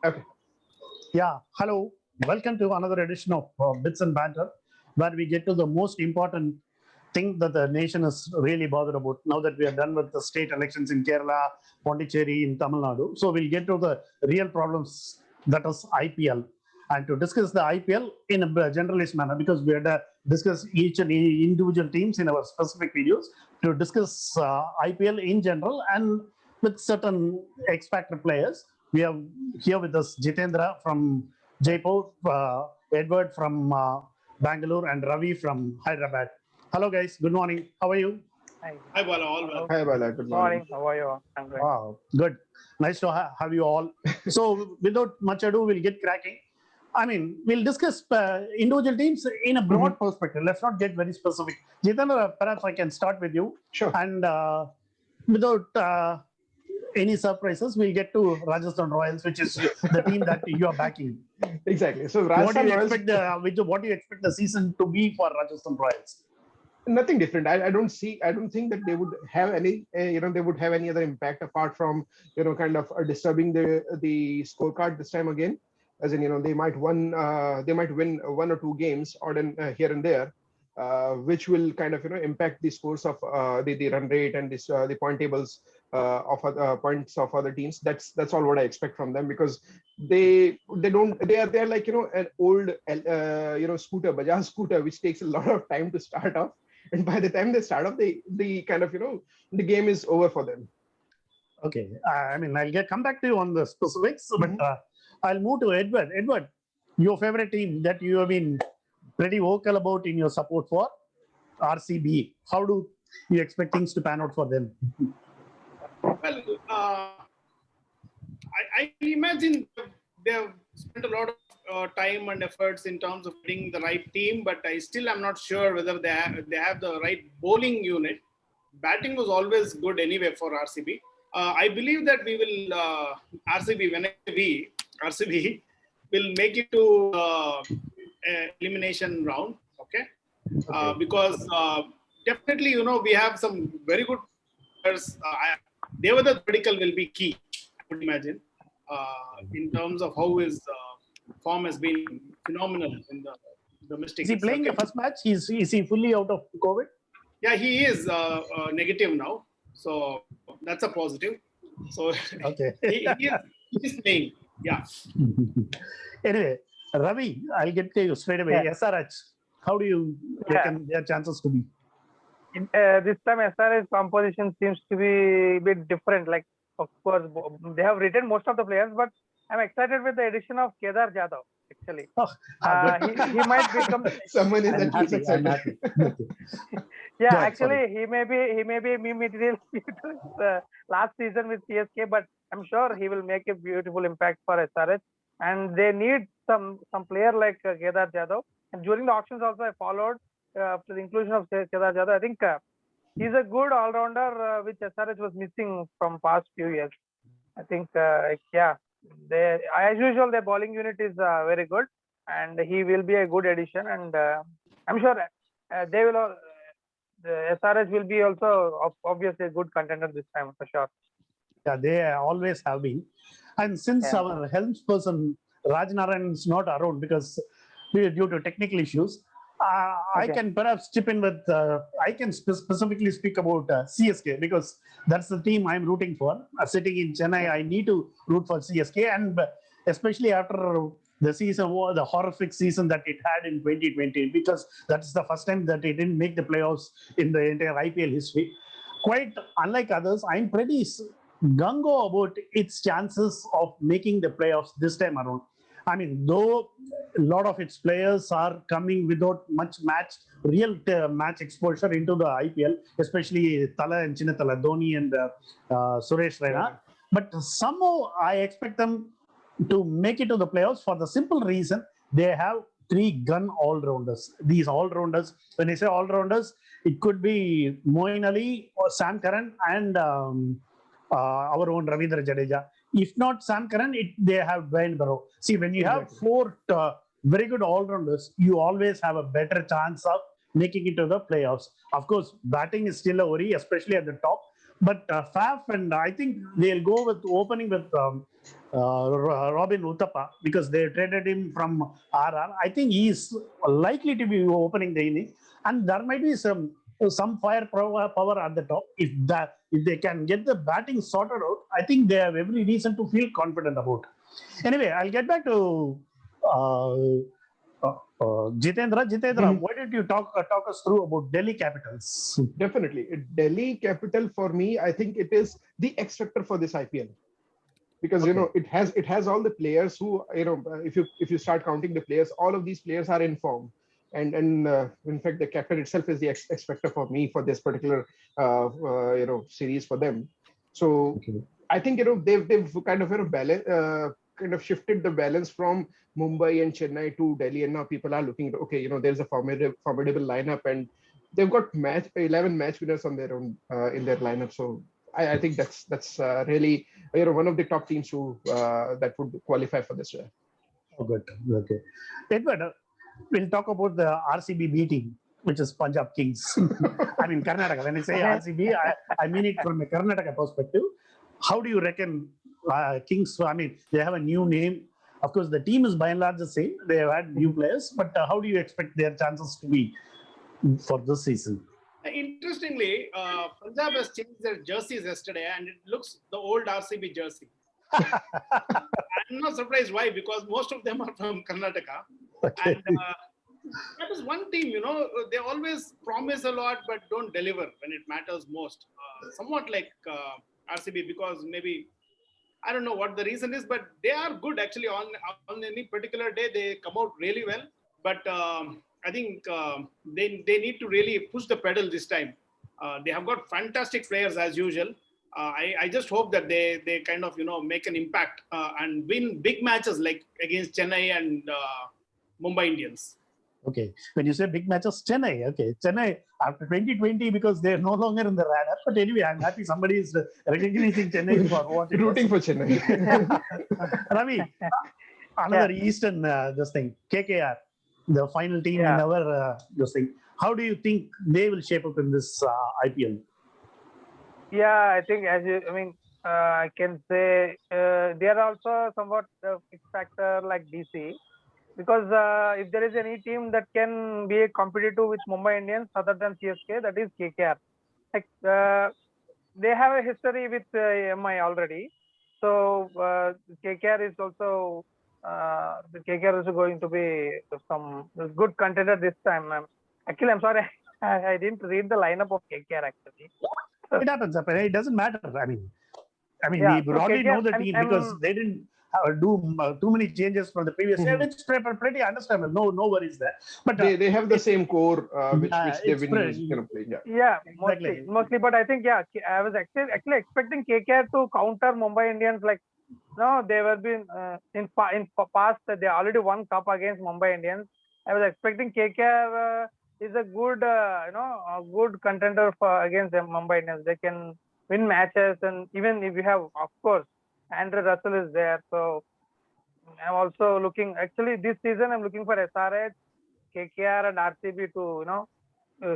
Okay. Yeah, hello. Welcome to another edition of Bits and Banter, where we get to the most important thing that the nation is really bothered about now that we are done with the state elections in Kerala, Pondicherry, in Tamil Nadu. So we'll get to the real problems, that is IPL. And to discuss the IPL in a generalist manner, because we had to discuss each and individual teams in our specific videos, to discuss IPL in general and with certain X Factor players. We have here with us Jitendra from Jaipur, Edward from Bangalore, and Ravi from Hyderabad. Hello, guys. Good morning. How are you? Hi, Bala. All well. Hi, Bala. Good morning. How are you? I'm great. Wow, good. Nice to have you all. So, without much ado, we'll get cracking. I mean, we'll discuss individual teams in a broad perspective. Let's not get very specific. Jitendra, perhaps I can start with you. Sure. And without any surprises, we'll get to Rajasthan Royals, which is the team that you are backing. Exactly. So What do Rajasthan you Royals, expect what do you expect the season to be for Rajasthan Royals? nothing different. I don't think that they would have any, they would have any other impact apart from, kind of disturbing the scorecard this time again. As in, they might win one or two games or then here and there, which will kind of, impact the scores of the run rate and this the point tables of points of other teams. That's all what I expect from them, because they're like, an old scooter, Bajaj scooter, which takes a lot of time to start off, and by the time they start off, the kind of, the game is over for them. Okay, I mean, come back to you on the specifics, but I'll move to Edward. Edward, your favorite team that you have been pretty vocal about in your support for, RCB. How do you expect things to pan out for them? Well, I imagine they've spent a lot of time and efforts in terms of getting the right team, but I still am not sure whether they have the right bowling unit. Batting was always good anyway for RCB. I believe that we will RCB will make it to elimination round. Okay, because definitely we have some very good players. Devadatta Padikkal will be key, I would imagine, in terms of how his form has been phenomenal in the domestic. Is he playing the first match? Is he fully out of COVID? Yeah, he is negative now, so that's a positive. So okay, he is playing. Yeah. Anyway, Ravi, I'll get to you straight away. Yeah. SRH, how do you reckon their chances to be? This time SRH composition seems to be a bit different. Like, of course, they have retained most of the players, but I'm excited with the addition of Kedar Jadhav. Actually, he might become someone is at least excited. Yeah, Go ahead, actually, he may be a meme material last season with CSK, but I'm sure he will make a beautiful impact for SRH. And they need some player like Kedar Jadhav. And during the auctions also, I followed after the inclusion of Kedar Jadhav. I think he's a good all-rounder, which SRH was missing from past few years. I think, as usual, their bowling unit is very good, and he will be a good addition. And I'm sure they will. The SRH will be also obviously a good contender this time for sure. Yeah, they always have been. And since our helmsperson Rajnaran is not around because due to technical issues, I can perhaps chip in with. I can specifically speak about CSK because that's the team I'm rooting for. Sitting in Chennai, I need to root for CSK, and especially after the season, the horrific season that it had in 2020, because that's the first time that it didn't make the playoffs in the entire IPL history. Quite unlike others, I'm pretty gung-ho about its chances of making the playoffs this time around. I mean, though a lot of its players are coming without much real match exposure into the IPL, especially Tala and Chinnathala, Dhoni and Suresh Raina. But somehow I expect them to make it to the playoffs for the simple reason they have three gun all-rounders. These all-rounders, when I say all-rounders, it could be Moeen Ali or Sam Curran and our own Ravindra Jadeja. If not Sam Curran, they have Dwayne Burrow. See, when you have four very good all-rounders, you always have a better chance of making it to the playoffs. Of course, batting is still a worry, especially at the top. But Faf, and I think they'll go with opening with Robin Uthappa because they traded him from RR. I think he is likely to be opening the inning, and there might be some power at the top. If they can get the batting sorted out, I think they have every reason to feel confident about. Anyway, I'll get back to Jitendra. Jitendra, why don't you talk us through about Delhi Capitals? Definitely. Delhi Capital, for me, I think it is the X factor for this IPL. Because it has all the players who, if you start counting the players, all of these players are in form. And in fact, the captain itself is the X factor for me for this particular series for them. So I think they've kind of kind of shifted the balance from Mumbai and Chennai to Delhi, and now people are looking at there's a formidable lineup, and they've got 11 match winners on their own in their lineup. So I think that's really one of the top teams who that would qualify for this year. Oh, good. Okay, Edward, we'll talk about the RCB B team, which is Punjab Kings. I mean Karnataka. When I say RCB, I mean it from a Karnataka perspective. How do you reckon Kings? I mean, they have a new name. Of course, the team is by and large the same. They have had new players, but how do you expect their chances to be for this season? Interestingly, Punjab has changed their jerseys yesterday, and it looks the old RCB jersey. I'm not surprised why, because most of them are from Karnataka. Okay. And that is one team, they always promise a lot but don't deliver when it matters most. Somewhat like RCB, because maybe I don't know what the reason is, but they are good actually on any particular day. They come out really well, but I think they need to really push the pedal this time. They have got fantastic players as usual. I just hope that they kind of make an impact and win big matches like against Chennai and Mumbai Indians. Okay, when you say big matches, Chennai. Okay, Chennai after 2020 because they're no longer in the radar. But anyway, I'm happy somebody is recognizing Chennai for what it rooting was. for Chennai. Ravi, another Eastern this thing, KKR, the final team in our this thing. How do you think they will shape up in this IPL? Yeah, I think I can say they are also somewhat X factor like DC. Because if there is any team that can be competitive with Mumbai Indians other than CSK, that is KKR. Like, they have a history with MI already. So KKR is also going to be some good contender this time. Actually, I'm sorry, I didn't read the lineup of KKR actually. It happens. It doesn't matter. I mean, we broadly know the team because they didn't do too many changes from the previous year. It's pretty understandable. No worries there. But they have the same core which they've been using. Yeah, mostly. But I think I was actually expecting KKR to counter Mumbai Indians. Like they were been in past they already won cup against Mumbai Indians. I was expecting KKR is a good a good contender against Mumbai Indians. They can win matches, and even if you have, of course, Andre Russell is there. So I'm also looking, actually this season I'm looking for SRH, KKR and RCB to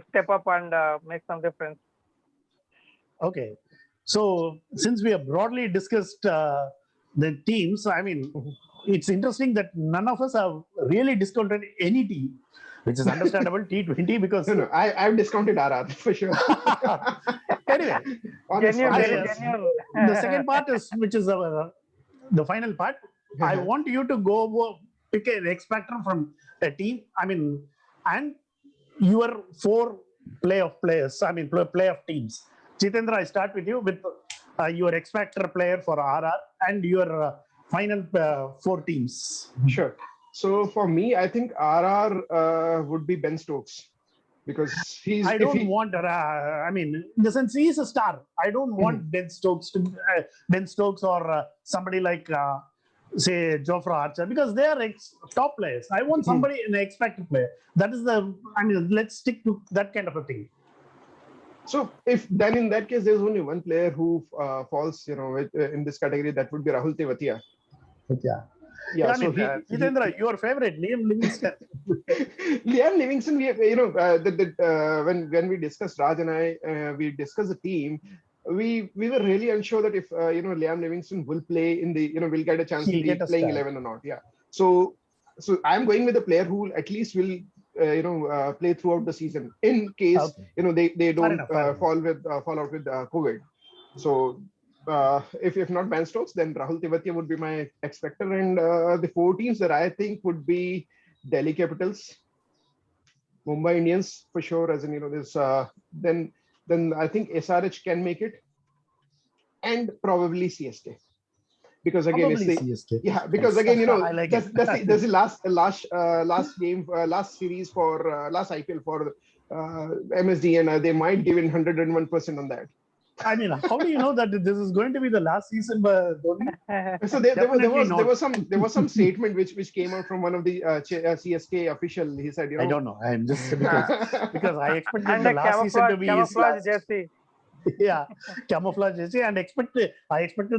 step up and make some difference. Okay, so since we have broadly discussed the teams, I mean, it's interesting that none of us have really discounted any team, which is understandable. T20 because I've discounted RR for sure. Anyway, the second part is which is the final part. I want you to go pick an X factor from a team. I mean, and your 4 playoff players. I mean, playoff teams. Jitendra, I start with you with your X factor player for RR and your final 4 teams. Sure. So for me, I think RR would be Ben Stokes. Because I don't want. I mean, in the sense he's a star. I don't want Ben Stokes or somebody like say Jofra Archer because they are top players. I want somebody an X factor player. That is the. I mean, let's stick to that kind of a thing. So if then in that case there's only one player who falls, in this category, that would be Rahul Tewatia. Yeah, so Jitendra, your favorite, Liam Livingston. Liam Livingston, when we discussed, Raj and I, we discussed the team. we were really unsure that if Liam Livingston will play in the will get a chance in He'll the get a playing start. 11 or not. Yeah. So I'm going with a player who at least will play throughout the season in case Okay. they Fair don't enough. Fair enough. fall out with COVID. So if not Ben Stokes, then Rahul Tewatia would be my X factor, and the four teams that I think would be Delhi Capitals, Mumbai Indians for sure. As in there's then I think SRH can make it, and probably CSK, because again it's Probably the CSK. because Yes. again I like it. that's the last series for last IPL for MSD, and they might give in 101% on that. I mean, how do you know that this is going to be the last season by Dhoni? So there Definitely not. was some statement which came out from one of the CSK official. He said, I don't know. I'm just because I expected And the a last season to be his camouflage last. jersey. Yeah, camouflage jersey, and I expected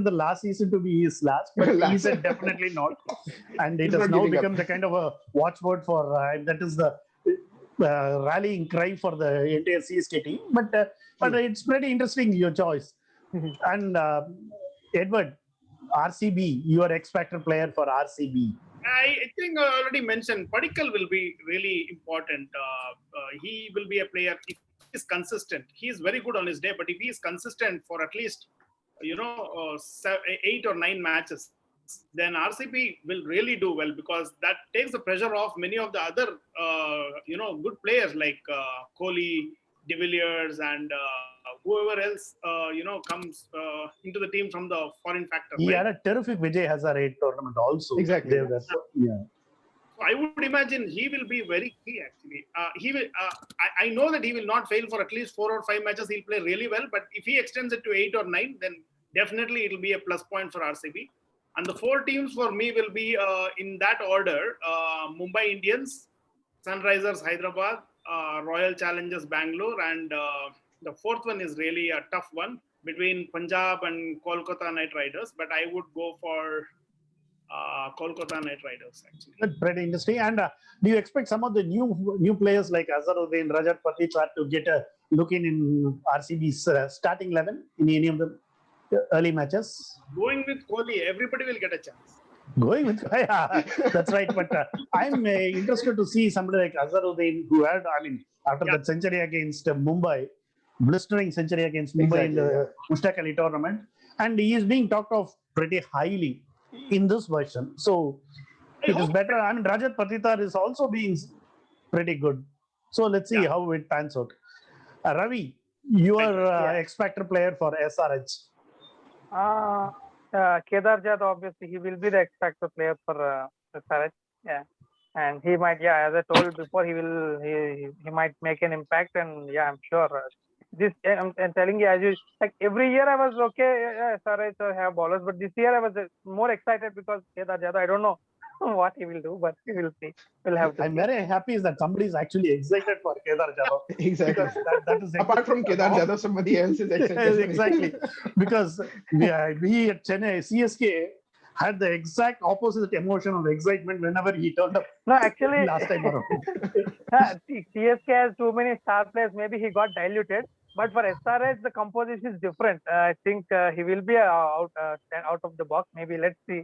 the last season to be his last, but he said definitely not, and it He's has not now giving up. become the kind of a watchword for that is the rallying cry for the entire CSK team. But it's pretty interesting your choice, and Edward, RCB, your X Factor player for RCB. I think I already mentioned Padikkal will be really important. He will be a player if he is consistent. He is very good on his day, but if he is consistent for at least 8 or 9 matches, then RCB will really do well, because that takes the pressure off many of the other good players like Kohli, De Villiers, and whoever else comes into the team from the foreign factor. He right? had a terrific Vijay Hazare tournament also. Exactly. Yeah. I would imagine he will be very key. Actually, he will. I know that he will not fail for at least 4 or 5 matches. He'll play really well. But if he extends it to 8 or 9, then definitely it will be a plus point for RCB. And the 4 teams for me will be in that order: Mumbai Indians, Sunrisers Hyderabad, Royal Challengers Bangalore, and the 4th one is really a tough one between Punjab and Kolkata Knight Riders. But I would go for Kolkata Knight Riders, actually. That's pretty interesting. And do you expect some of the new players like Azharuddin, Rajat Patitwar to get a look in RCB's starting 11 in any of the early matches? Going with Kohli, everybody will get a chance. Going with that's right. But I'm interested to see somebody like Azharuddin, who had, after that century against Mumbai, blistering century against Mumbai in the Mushtaq Ali tournament, and he is being talked of pretty highly in this version. So it is better. Rajat Patitwar is also being pretty good. So let's see how it pans out. Ravi, your X Factor player for SRH. Kedar Jadhav, obviously, he will be the X Factor player for SRH. Yeah, and he might, as I told before, he might make an impact, and I'm sure. I'm telling you, as you like, every year I was okay. SRH have bowlers, but this year I was more excited because Kedar Jadhav. I don't know what he will do, but we will see. We'll have to. I'm very happy that somebody is actually excited for Kedar Jadhav. Exactly. That is apart from Kedar Jadhav, somebody else is excited. Exactly. Because we at Chennai, CSK had the exact opposite emotion of excitement whenever he turned up. No, actually, last time around. CSK has too many star players. Maybe he got diluted. But for SRH, the composition is different. I think he will be out of the box. Maybe let's see.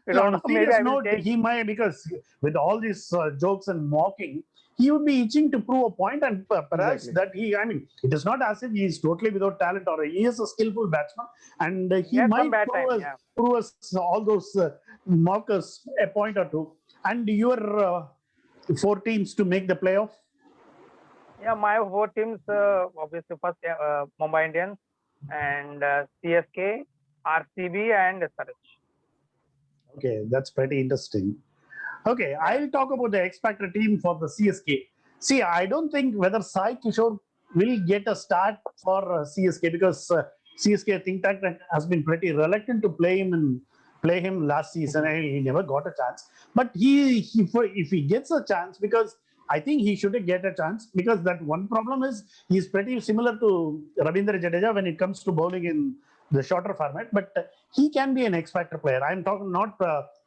We don't know. Maybe I will take... He might, because with all these jokes and mocking, he would be itching to prove a point, and perhaps that it is not as if he is totally without talent, or he is a skillful batsman, and he might prove us all those mockers a point or two. And your 4 teams to make the playoff? Yeah, my 4 teams, obviously first Mumbai Indians, and CSK, RCB, and SRH. Okay, that's pretty interesting. Okay, I'll talk about the X Factor team for the CSK. See, I don't think whether Sai Kishore will get a start for CSK, because CSK think tank has been pretty reluctant to play him last season, and he never got a chance. But if he gets a chance, because I think he should get a chance, because that one problem is he's pretty similar to Ravindra Jadeja when it comes to bowling in the shorter format, but he can be an X factor player. I'm talking not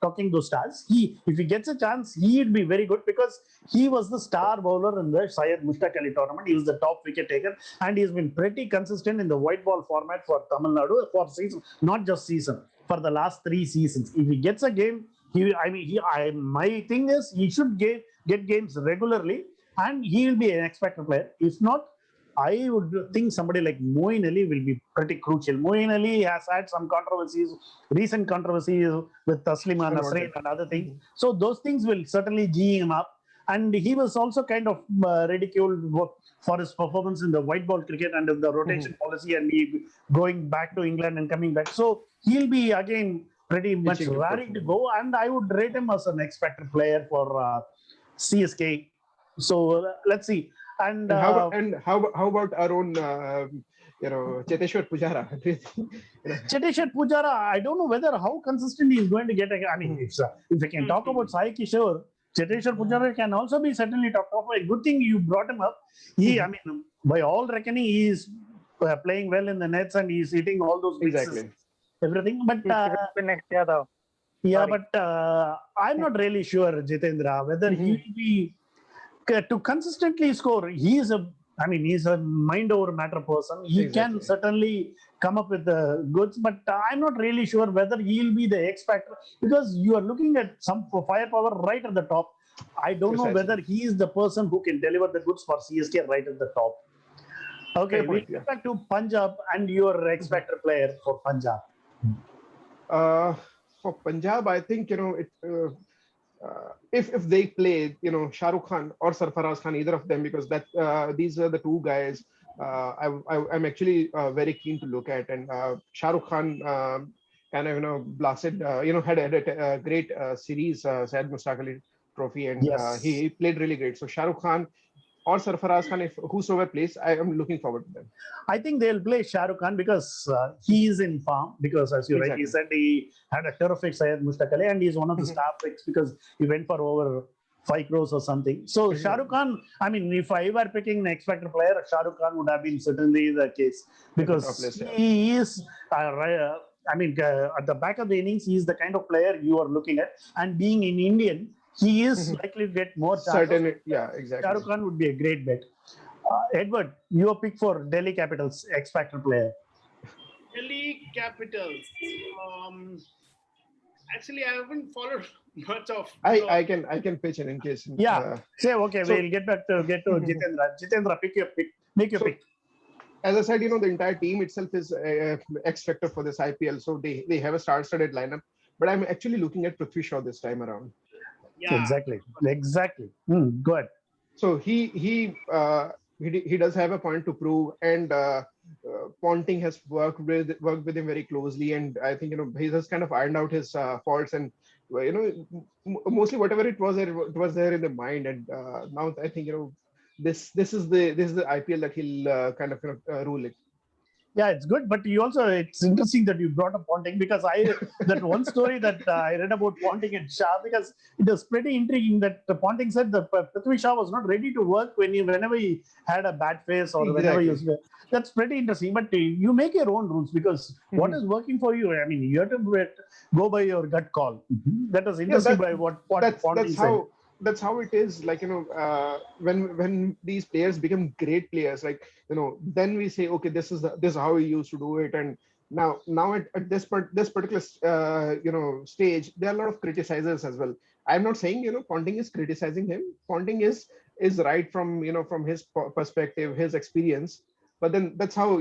talking those stars. If he gets a chance, he'd be very good because he was the star bowler in the Syed Mushtaq Ali tournament. He was the top wicket taker, and he's been pretty consistent in the white ball format for Tamil Nadu for season, not just season, for the last 3 seasons. If he gets a game, my thing is he should get games regularly, and he will be an X factor player. If not, I would think somebody like Moeen Ali will be pretty crucial. Moeen Ali has had some recent controversies with Taslima Nasreen and other things. So those things will certainly G him up. And he was also kind of ridiculed for his performance in the white ball cricket and the rotation policy, and he going back to England and coming back. So he'll be again pretty much raring to go. And I would rate him as an X factor player for CSK. So let's see. And how about our own Cheteshwar Pujara? Cheteshwar Pujara, I don't know how consistent he is going to get. I mean, if we can talk about Sai Kishore, Cheteshwar Pujara can also be certainly talked of. A good thing you brought him up. I mean, by all reckoning, he is playing well in the nets and he is hitting all those mixes, everything. But next year, though. Yeah, but I'm not really sure, Jitendra, whether he will be to consistently score. He's a mind over matter person. He can certainly come up with the goods, but I'm not really sure whether he'll be the X factor because you are looking at some firepower right at the top. I don't know whether he is the person who can deliver the goods for CSK right at the top. Okay, we'll get back to Punjab and your X factor player for Punjab. For Punjab, I think if they play, Shah Rukh Khan or Sarfaraz Khan, either of them, because these are the two guys I'm actually very keen to look at. And Shah Rukh Khan kind of blasted, had a great series, Syed Mushtaq Ali Trophy, and he played really great. So Shah Rukh Khan or Sarfaraz Khan, if whosoever plays, I am looking forward to them. I think they'll play Shah Rukh Khan because he is in form. Because as you rightly said, he had a terrific Syed Mushtaq Ali, and he's one of the star picks because he went for over 5 crores or something. So Shah Rukh Khan, I mean, if I were picking an X factor player, Shah Rukh Khan would have been certainly the case because he is. At the back of the innings, he is the kind of player you are looking at, and being an Indian, he is likely to get more chances. Certainly, yeah, exactly. Shah Rukh Khan would be a great bet. Edward, your pick for Delhi Capitals X factor player. Delhi Capitals. Actually, I haven't followed much of. I can pitch in case. We'll get to Jitendra. Jitendra, pick your pick. Make your pick. As I said, the entire team itself is X factor for this IPL. So they have a star-studded lineup. But I'm actually looking at Prithvi Shaw this time around. Yeah. Exactly. Go ahead. So he does have a point to prove, and Ponting has worked with him very closely, and I think he has kind of ironed out his faults, and mostly whatever it was there in the mind, and now I think this is the IPL that he'll kind of rule it. Yeah, it's good, but it's interesting that you brought up Ponting because that one story that I read about Ponting and Shah, because it was pretty intriguing that Ponting said that Prithvi Shah was not ready to work whenever he had a bad face or whenever he was. That's pretty interesting, but you make your own rules because what is working for you? I mean, you have to go by your gut call. That was interesting by what Ponting said. That's how it is. Like when these players become great players, then we say, okay, this is how we used to do it. And now at this particular stage, there are a lot of criticizers as well. I'm not saying Ponting is criticizing him. Ponting is right from his perspective, his experience. But then that's how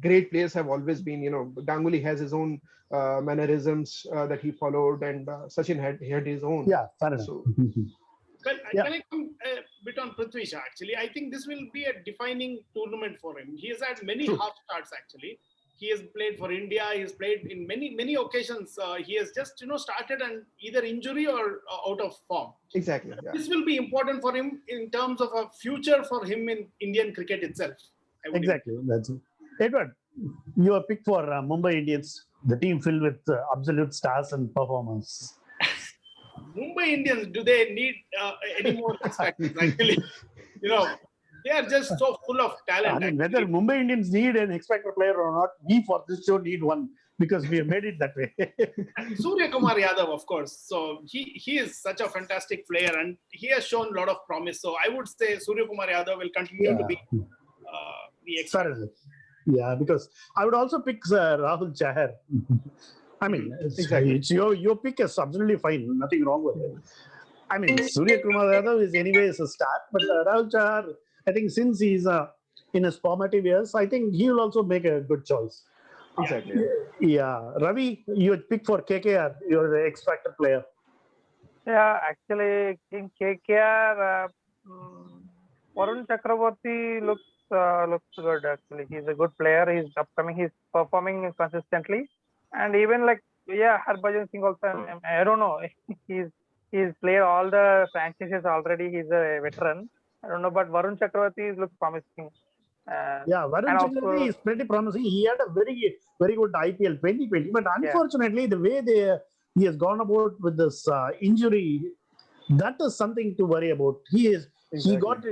great players have always been. Ganguly has his own mannerisms that he followed, and Sachin had his own. Yeah, fair enough. So, well, can I come a bit on Prithvi Shah? Actually, I think this will be a defining tournament for him. He has had many half starts. Actually, he has played for India. He has played in many occasions. He has just started and either injury or out of form. Exactly. Yeah. This will be important for him in terms of a future for him in Indian cricket itself. Exactly. That's it. Edward, your pick for Mumbai Indians, the team filled with absolute stars and performers. Mumbai Indians, do they need any more factors? Actually, They are just so full of talent. I mean, whether Mumbai Indians need an X Factor player or not, we for this show need one because we have made it that way. Surya Kumar Yadav, of course. So he is such a fantastic player and he has shown a lot of promise. So I would say Surya Kumar Yadav will continue to be the X Fair Factor. enough. Yeah, because I would also pick Rahul Chahar. I mean, Exactly. it's your pick is absolutely fine. Nothing wrong with it. I mean, Surya Kumar Yadav is anyways a star, but Rahul Chahar, I think since he's in his formative years, I think he will also make a good choice. Exactly. Yeah, Ravi, you would pick for KKR. You're the X Factor player. Yeah, actually, in KKR, Varun Chakraborty looks good. Actually, he's a good player. He's upcoming. He's performing consistently, and even like Harbhajan Singh also. I don't know. he's played all the franchises already. He's a veteran. I don't know, but Varun Chakraborty looks promising. Yeah, Varun and Chakraborty is pretty promising. He had a very good IPL 2020, but unfortunately, the way he has gone about with this injury, that is something to worry about. He got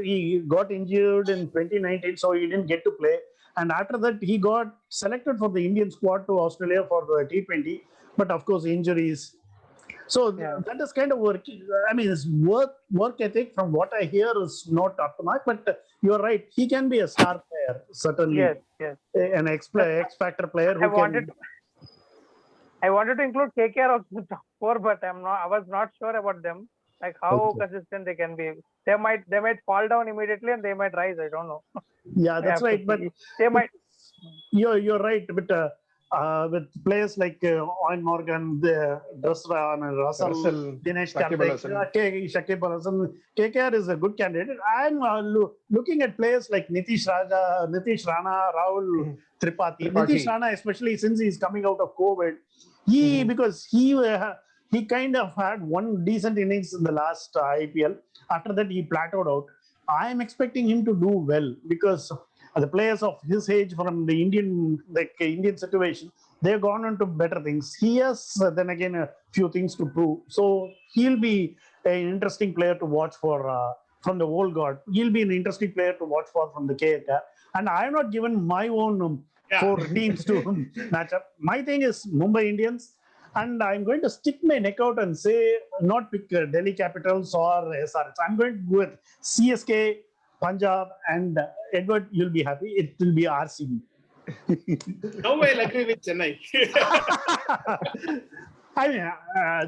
injured in 2019, so he didn't get to play. And after that, he got selected for the Indian squad to Australia for the T20. But of course, injuries. So that is kind of work. I mean, his work ethic, from what I hear, is not up to mark. But you're right; he can be a star player, certainly. Yes. An X Factor player who I wanted to include KKR also in top 4, but I was not sure about them. Like how consistent they can be. They might fall down immediately and they might rise. I don't know. Yeah, that's right. But they might. You're right. But with players like Owen Morgan, Russell, Dinesh Karthik, Shakib Al Hasan, KKR is a good candidate. I'm looking at players like Nitish Rana, Rahul Tripathi. Nitish Rana, especially since he's coming out of COVID, because he kind of had one decent innings in the last IPL. After that, he plateaued out. I am expecting him to do well because the players of his age from the Indian situation, they've gone on to better things. He has then again a few things to prove. So he'll be an interesting player to watch for from the old guard. He'll be an interesting player to watch for from the KKR. And I have not given my own 4 teams to match up. My thing is Mumbai Indians. And I'm going to stick my neck out and say not pick Delhi Capitals or SRH. I'm going to go with CSK, Punjab, and Edward, you'll be happy. It will be RCB. No way, I'll agree with Chennai. I mean,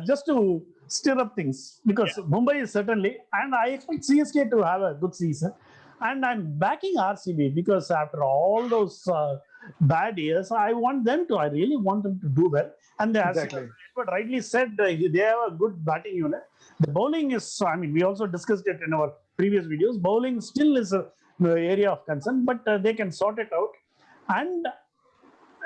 just to stir up things, because Mumbai is certainly, and I expect CSK to have a good season. And I'm backing RCB because after all those bad years, I really want them to do well. And as Edward rightly said, they have a good batting unit. The bowling is, I mean, we also discussed it in our previous videos. Bowling still is an area of concern, but they can sort it out. And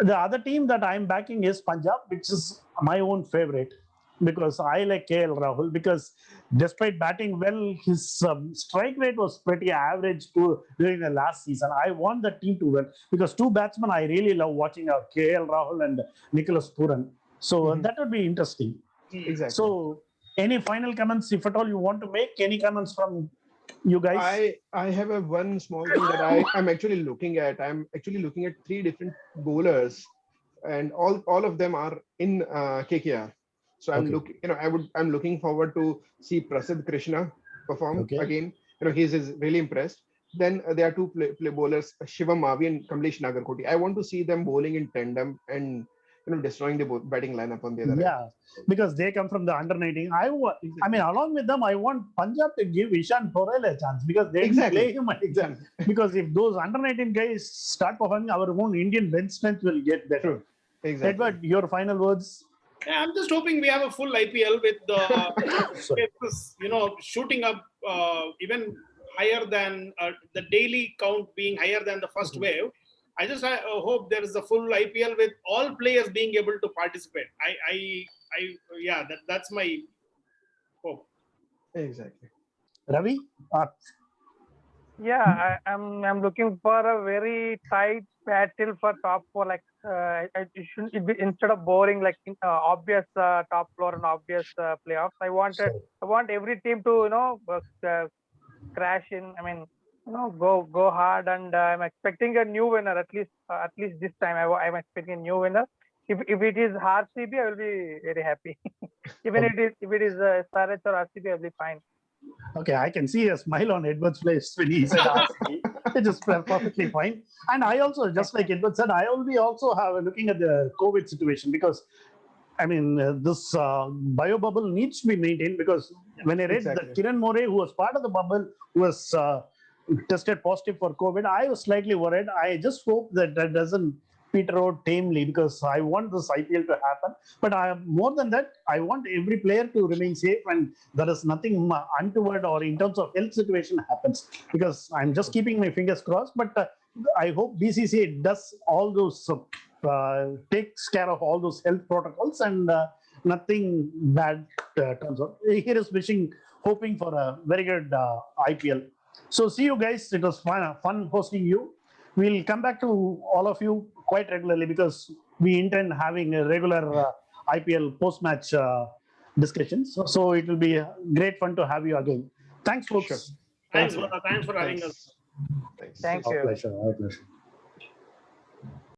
the other team that I'm backing is Punjab, which is my own favorite, because I like KL Rahul, because despite batting well, his strike rate was pretty average during the last season. I want the team to win because 2 batsmen I really love watching are KL Rahul and Nicholas Puran. So that would be interesting. Exactly. So any final comments, if at all you want to make, any comments from you guys? I have one small thing that I'm actually looking at. I'm actually looking at 3 different bowlers, and all of them are in KKR. So I'm looking forward to see Prasidh Krishna perform again. He's really impressed. Then there are 2 play bowlers, Shivam Mavi and Kamlesh Nagarkoti. I want to see them bowling in tandem and destroying the batting lineup on the other end. Because they come from the under 19. I mean, along with them, I want Punjab to give Ishan Porel a chance because they play him. Because if those under 19 guys start performing, our own Indian bench strength will get better. Exactly. Edward, your final words? I'm just hoping we have a full IPL with the shooting up even higher than the daily count being higher than the first wave. I just hope there is a full IPL with all players being able to participate. That's my hope. Exactly. Ravi? I'm looking for a very tight battle for top 4. Like it shouldn't be, instead of boring like obvious top floor and obvious playoffs. I want every team to crash in. I mean, go hard, and I'm expecting a new winner at least this time. I'm expecting a new winner. If it is RCB, I will be very happy. Even if it is SRH or RCB, I'll be fine. Okay, I can see a smile on Edward's face when he said RCB. It is perfectly fine. And I also, just like Edward said, I will be also looking at the COVID situation, because I mean, this bio bubble needs to be maintained, because when I read Exactly. that Kiran More, who was part of the bubble, was tested positive for COVID, I was slightly worried. I just hope that that doesn't peter out tamely, because I want this IPL to happen. But more than that, I want every player to remain safe, and there is nothing untoward or in terms of health situation happens, because I'm just keeping my fingers crossed. But I hope BCCA does all those, takes care of all those health protocols, and nothing bad turns out. Here is hoping for a very good IPL. So see you guys. It was fun hosting you. We'll come back to all of you quite regularly, because we intend having a regular IPL post-match discussions. So it will be great fun to have you again. Thanks, folks. Sure. Thanks Thank you. for having us. Thanks. Thank Our you. pleasure. Our pleasure.